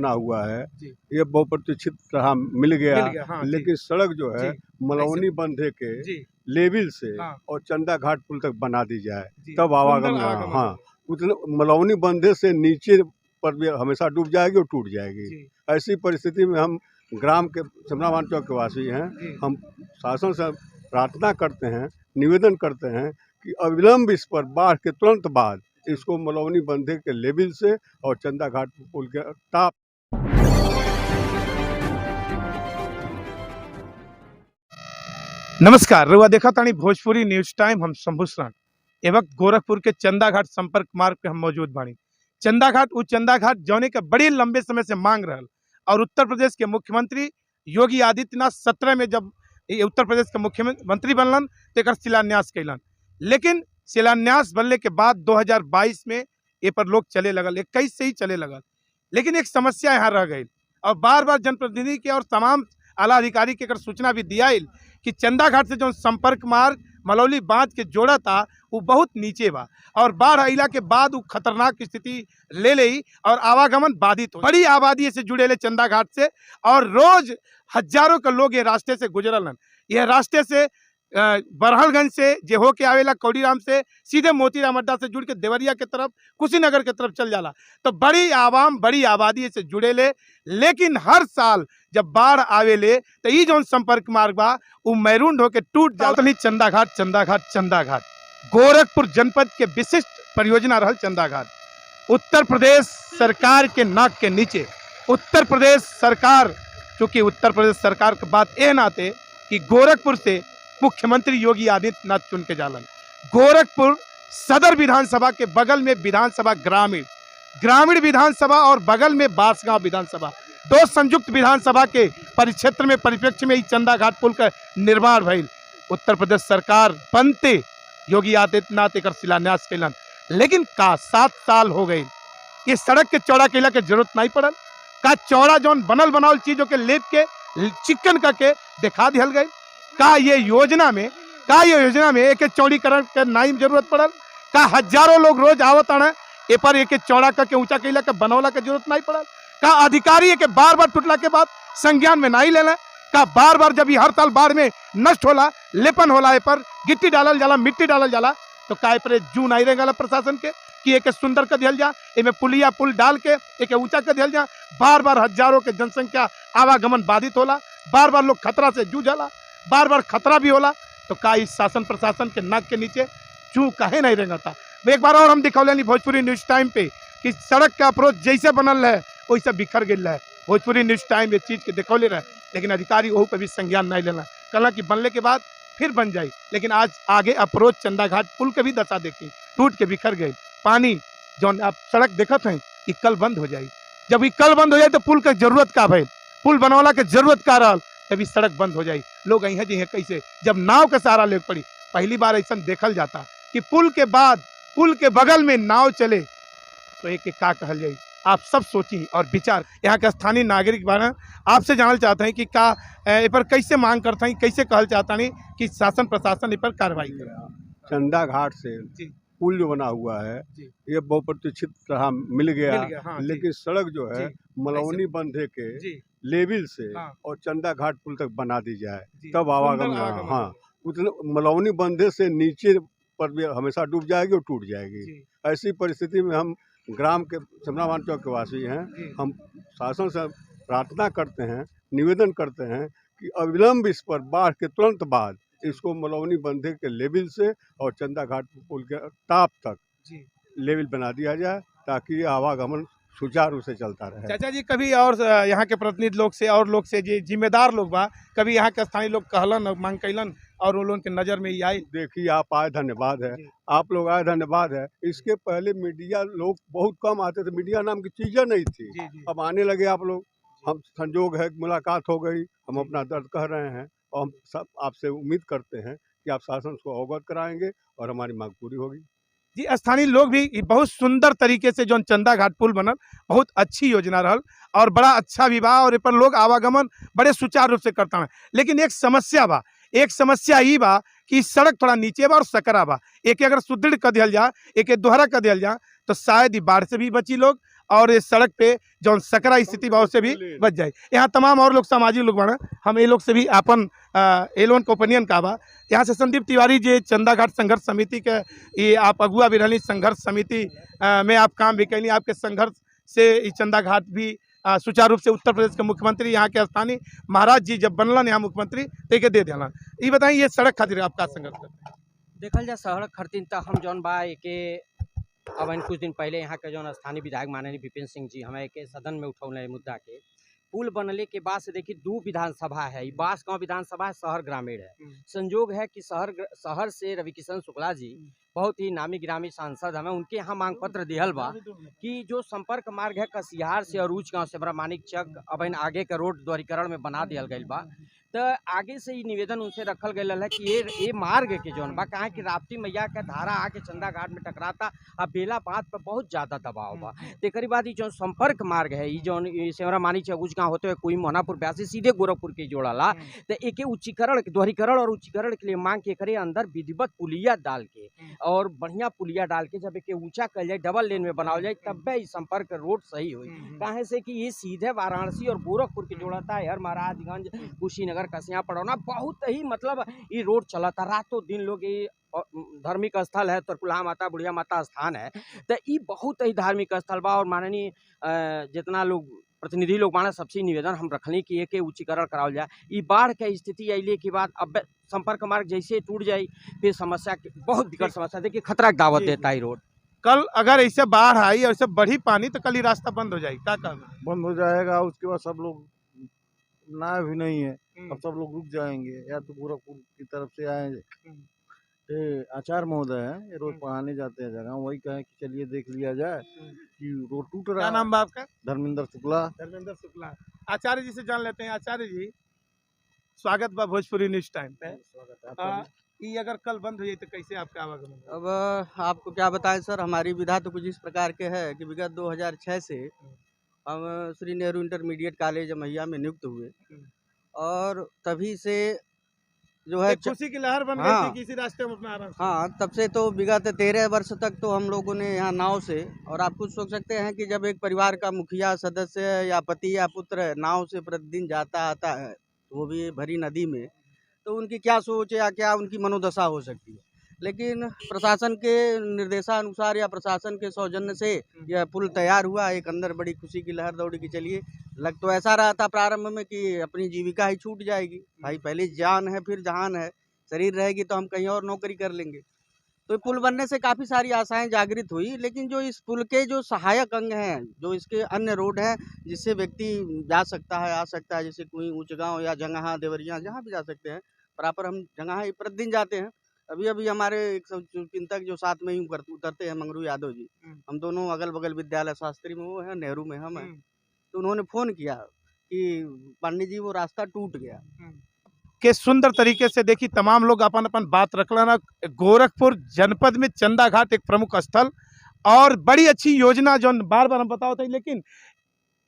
बना हुआ है जी। ये बहुप्रतीक्षित रहा, मिल गया। हाँ, लेकिन सड़क जो है जी, मलौनी बंधे के जी, लेवल से हाँ, और चंदा घाट पुल तक बना दी जाए, जी, तब आवागमन सुंदर यहाँ। आवागमन हाँ, हो। उतने मलौनी बंधे से नीचे पर भी हमेशा डूब जाएगी और टूट जाएगी। जी, ऐसी परिस्थिति में हम ग्राम के समरावान चौक के वासी हैं, जी, हम शासन से प्रार्थना करते हैं, निवेदन करते हैं कि अविलंब इस पर बाढ़ के तुरंत बाद इसको मलौनी बंधे के लेवल से और चंदा घाट पुल के टॉप। नमस्कार, रुआ देखा तानी भोजपुरी न्यूज टाइम। हम शंभू शरण ए वक्त गोरखपुर के चंदा घाट संपर्क मार्ग पे हम मौजूद बानी। चंदा घाट वो चंदा घाट जौने के बड़ी लंबे समय से मांग रहल और उत्तर प्रदेश के मुख्यमंत्री योगी आदित्यनाथ 17 में जब ये उत्तर प्रदेश के मुख्यमंत्री बनलन तो एकर शिलान्यास कैलन। लेकिन शिलान्यास बनने के बाद 2022 में ये पर लोग चले लगल, 21 से ही चले लगल। लेकिन एक समस्या यहाँ रह गई और बार बार जनप्रतिनिधि के और तमाम आला अधिकारी के एकर सूचना भी दिया कि चंदा घाट से जो संपर्क मार्ग मलौली बांध के जोड़ा था वो बहुत नीचे बा और बाढ़ अइला के बाद वो खतरनाक स्थिति ले ली और आवागमन बाधित हो। बड़ी आबादी से जुड़े ले चंदा घाट से और रोज हजारों के लोग ये रास्ते से गुजरलन। यह रास्ते से बरहलगंज से जे हो के आवेला कौड़ीराम से सीधे मोतीराम अड्डा से जुड़ के देवरिया के तरफ कुशीनगर के तरफ चल जाला। तो बड़ी आवाम बड़ी आबादी से जुड़े ले। लेकिन हर साल जब बाढ़ आवेले तो ये जो संपर्क मार्ग बा वो मैरून होके टूट जाला। चंदा घाट चंदा घाट चंदा घाट गोरखपुर जनपद के विशिष्ट परियोजना रहल चंदा घाट। उत्तर प्रदेश सरकार के नाक के नीचे उत्तर प्रदेश सरकार, चूंकि उत्तर प्रदेश सरकार की बात ए नाते कि गोरखपुर से मुख्यमंत्री योगी आदित्यनाथ चुन के जालन। गोरखपुर सदर विधानसभा के बगल में विधानसभा ग्रामीण विधानसभा और बगल में बांसगांव विधानसभा, दो संयुक्त विधानसभा के परिक्षेत्र में परिप्रेक्ष्य में ही चंदा घाट पुल का निर्माण भइल। उत्तर प्रदेश सरकार बनते योगी आदित्यनाथ एक शिलान्यास कैलन। लेकिन का 7 साल हो गए ये सड़क के चौड़ा कैला के जरूरत नहीं पड़ल। का चौड़ा जौन बनल बनावल चीजों के लेप के चिकन करके दिखा दिहल गए। का ये योजना में एक चौड़ीकरण के नाई जरूरत पड़ल। का हजारों लोग रोज आवत आना ए पर एक चौड़ा करके ऊंचा कैला के बनौला के जरूरत नहीं पड़ल। का अधिकारी के बार बार टूटला के बाद संज्ञान में नहीं लेना। का बार बार जब हर साल बाढ़ में नष्ट होला लेपन होला ए पर गिट्टी डालल जाला मिट्टी डालल जाला तो का पर जू नहीं रहेगा प्रशासन के कि एक सुंदर कर दिया जा एमे पुलिया पुल डाल के एक ऊंचा कर दिया जा। बार बार हजारों के जनसंख्या आवागमन बाधित होला, बार बार लोग खतरा से जूझला, बार बार खतरा भी होला। तो का इस शासन प्रशासन के नाक के नीचे चू काहे नहीं रेंगता। एक बार और हम दिखौले भोजपुरी न्यूज टाइम पे कि सड़क का अप्रोच जैसे बनल है वैसे बिखर गया है। भोजपुरी न्यूज टाइम ये चीज के दिखौले रहे लेकिन अधिकारी वह पे भी संज्ञान नहीं लेना। कहला कि बनने के बाद फिर बन जाए। लेकिन आज आगे अप्रोच चंदा घाट पुल के भी दशा देखी, टूट के बिखर गए। पानी जो आप सड़क देखत हैं ये कल बंद हो जाए। जब ये कल बंद हो जाए तो पुल के जरूरत का भइल, पुल बनवाला के जरूरत का रहल, तभी सड़क बंद हो जाए। लोग यहाँ जी कैसे जब नाव के सहारा ले पड़ी। पहली बार ऐसा देखल जाता कि पुल के बाद पुल के बगल में नाव चले तो एक का कहल जाए। आप सब सोची और विचार। यहाँ के स्थानीय नागरिक बारे आपसे जानना चाहते हैं कि का ए पर कैसे मांग करते हैं, कैसे कहल चाहता नहीं कि शासन प्रशासन इ पर कार्रवाई करे। चंदा घाट से पुल जो बना हुआ है ये बहुप्रतीक्षित रहा, मिल गया। हाँ, लेकिन सड़क जो है मलौनी बंधे के लेवल से और चंदा घाट पुल तक बना दी जाए, तब आवागमन। हाँ, उतने मलौनी बंधे से नीचे पर भी हमेशा डूब जाएगी और टूट जाएगी। ऐसी परिस्थिति में हम ग्राम के समरावान चौक के वासी हैं, हम शासन से प्रार्थना करते हैं, निवेदन करते हैं कि अविलंब इस पर बाढ़ के तुरंत बाद इसको मलौनी बंधे के लेवल से और चंदा घाट पुल के टॉप तक लेवल बना दिया जाए ताकि ये आवागमन सुचारू से चलता रहे। चाचा जी कभी और यहाँ के प्रतिनिधि लोग से और लोग से जी जिम्मेदार लोग बा कभी यहाँ के स्थानीय लोग कहलन और मांग कैलन और उन लोगों के नज़र में ये आई। देखिए आप आए, धन्यवाद है, आप लोग आए, धन्यवाद है। इसके पहले मीडिया लोग बहुत कम आते थे, मीडिया नाम की चीज़ें नहीं थी। अब आने लगे आप लोग, हम संजोग है मुलाकात हो गई, हम अपना दर्द कह रहे हैं और हम सब आपसे उम्मीद करते हैं कि आप शासन को अवगत कराएंगे और हमारी मांग पूरी होगी। जी स्थानीय लोग भी बहुत सुंदर तरीके से जो चंदा घाट पुल बनल बहुत अच्छी योजना रहल और बड़ा अच्छा विवाह और पर लोग आवागमन बड़े सुचारू रूप से करता है। लेकिन एक समस्या ही बा कि सड़क थोड़ा नीचे बा और सकरा बा। एक अगर सुदृढ़ कर दिया जा, एक दोहरा कर दिया जा तो शायद बाढ़ से भी बची लोग और इस सड़क पे जो सकरा स्थिति भाव से भी बच जाए। यहाँ तमाम और लोग सामाजिक लोग बना, हम ये लोग से भी अपन एलोन के ओपिनियन का बा। यहाँ से संदीप तिवारी जी चंदा घाट संघर्ष समिति के ये आप अगुआ भी रही, संघर्ष समिति में आप काम भी कैली, आपके संघर्ष से ये चंदा घाट भी सुचारू रूप से उत्तर प्रदेश के मुख्यमंत्री यहाँ के स्थानीय महाराज जी जब बनलन यहाँ मुख्यमंत्री ते दे देना। ये बताइए ये सड़क खातिर आपका संघर्ष करते हैं? देखल जाए सड़क खातिर तो हम जौन बा के अब कुछ दिन पहले यहाँ के जौन स्थानीय विधायक माननीय विपिन सिंह जी हमें के सदन में उठौले मुद्दा के पुल बनने के बाद से देखिए 2 विधानसभा है, बांसगांव विधानसभा है, शहर ग्रामीण है। संयोग है कि शहर से रविकिशन शुक्ला जी बहुत ही नामी गिरामी सांसद हमें उनके यहाँ मांग पत्र दिहल बा कि जो संपर्क मार्ग है कसिहार से अरूज गांव से मानिक चक अब आगे का रोड दोहरीकरण में बना दिया गई बा। तो आगे से ही निवेदन उनसे रखल गया है कि ये मार्ग के जौन बा कहा कि राप्ती मैया का धारा आके चंदा घाट में टकराता, अब बेला बात पर बहुत ज्यादा दबाव बा। तेकरी बाद जो संपर्क मार्ग है ये जौन सेवरा मानी चौगुज गाँव होते हुए कोई मोहनापुर ब्यासी सीधे गोरखपुर के जोड़ाला, तो एक उच्चीकरण दोहरीकरण और उच्चीकरण के लिए मांग के करे अंदर विधिवत पुलिया डाल के और बढ़िया पुलिया डाल के जब एक ऊंचा कर जाए, डबल लेन में बनाओ जाए, तब भी संपर्क रोड सही हुई। कहे से कि ये सीधे वाराणसी और गोरखपुर के जोड़ता है, हर महाराजगंज कुशीनगर कसिया पड़ौना बहुत ही मतलब ये रोड चलाता, रातों दिन लोग ये धार्मिक स्थल है, तरकुलहा माता बुढ़िया माता स्थान है, तो ये बहुत ही धार्मिक स्थल बा। और माननीय जितना लोग प्रतिनिधि लोग माना सबसे निवेदन हम रखने की एक उच्चीकरण कराओ जाए। ये बाढ़ के स्थिति अले के बाद अब संपर्क मार्ग जैसे टूट जाए फिर समस्या बहुत विकट समस्या देखिए खतरा की दावत देता है रोड। कल अगर ऐसे बाढ़ आई और ऐसे बढ़ी पानी तो कल ही रास्ता बंद हो जाएगी, क्या कहना? बंद हो जाएगा, उसके बाद सब लोग ना भी नहीं है, अब सब लोग रुक जाएंगे या तो गोरखपुर की तरफ से आए। आचार्य महोदय है, ये रोज पढ़ाने जाते हैं जगह, वही कहें कि चलिए देख लिया जाए कि रोड टूट रहा है। क्या नाम बा आपका? धर्मेंद्र शुक्ला। धर्मेंद्र शुक्ला। आचार्य जी से जान लेते हैं। आचार्य जी स्वागत बा भोजपुरी न्यूज टाइम पे। ये अगर कल बंद हो जाए तो कैसे आपका आवागमन? अब आपको क्या बताएं सर, हमारी विधा तो कुछ इस प्रकार के है कि विगत 2006 से हम श्री नेहरू इंटरमीडिएट कॉलेज मैया में नियुक्त हुए और तभी से जो है खुशी की लहर बन गई थी किसी रास्ते में अपना आराम से। हाँ, तब से तो विगत 13 वर्ष तक तो हम लोगों ने यहाँ नाव से, और आप खुद सोच सकते हैं कि जब एक परिवार का मुखिया सदस्य या पति या पुत्र नाव से प्रतिदिन जाता आता है, वो भी भरी नदी में, तो उनकी क्या सोच या क्या उनकी मनोदशा हो सकती है। लेकिन प्रशासन के निर्देशानुसार या प्रशासन के सौजन्य से यह पुल तैयार हुआ, एक अंदर बड़ी खुशी की लहर दौड़ी कि चलिए, लग तो ऐसा रहा था प्रारंभ में कि अपनी जीविका ही छूट जाएगी, भाई पहले जान है फिर जहान है, शरीर रहेगी तो हम कहीं और नौकरी कर लेंगे। तो पुल बनने से काफ़ी सारी आशाएं जागृत हुई, लेकिन जो इस पुल के जो सहायक अंग हैं, जो इसके अन्य रोड हैं जिससे व्यक्ति जा सकता है आ सकता है, जैसे कोई ऊँचगांव या जंगहा देवरिया जहाँ भी जा सकते हैं, प्रॉपर हम जंगहा ही प्रतिदिन जाते हैं। अभी हमारे एक चिंतक जो साथ में ही उतरते हैं, मंगरू यादव जी, हम दोनों अगल बगल विद्यालय शास्त्री में वो है, नेहरू में हम हैं, तो उन्होंने फ़ोन किया कि पंडित जी वो रास्ता टूट गया। के सुंदर तरीके से देखी तमाम लोग अपन अपन बात रख लेना। गोरखपुर जनपद में चंदा घाट एक प्रमुख स्थल और बड़ी अच्छी योजना जो बार बार हम बताओ थे, लेकिन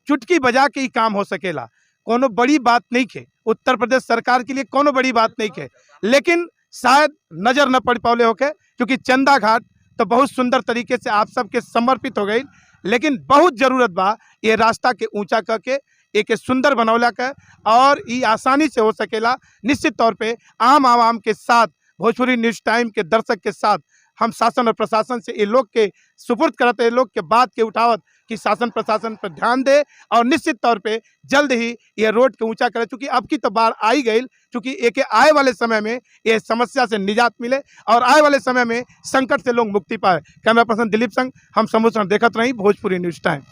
चुटकी बजा के ही काम हो सकेला, कोनो बड़ी बात नहीं खे उत्तर प्रदेश सरकार के लिए, कोनो बड़ी बात नहीं खे, लेकिन शायद नजर न पड़ पाले होके, क्योंकि चंदा घाट तो बहुत सुंदर तरीके से आप सबके समर्पित हो गई, लेकिन बहुत जरूरत बा ये रास्ता के ऊंचा करके एक सुंदर बनौला का, और ये आसानी से हो सकेला। निश्चित तौर पे आम आवाम के साथ, भोजपुरी न्यूज टाइम के दर्शक के साथ हम शासन और प्रशासन से ये लोग के सुपुर्द करते, ये लोग के बात के उठावत कि शासन प्रशासन पर ध्यान दे और निश्चित तौर पे जल्द ही ये रोड के ऊंचा करे, चूँकि अब की तो बाढ़ आई गई, चूँकि एक आए वाले समय में ये समस्या से निजात मिले और आए वाले समय में संकट से लोग मुक्ति पाए। कैमरा पर्सन दिलीप संग, हम समुद्र देखत रही भोजपुरी न्यूज टाइम।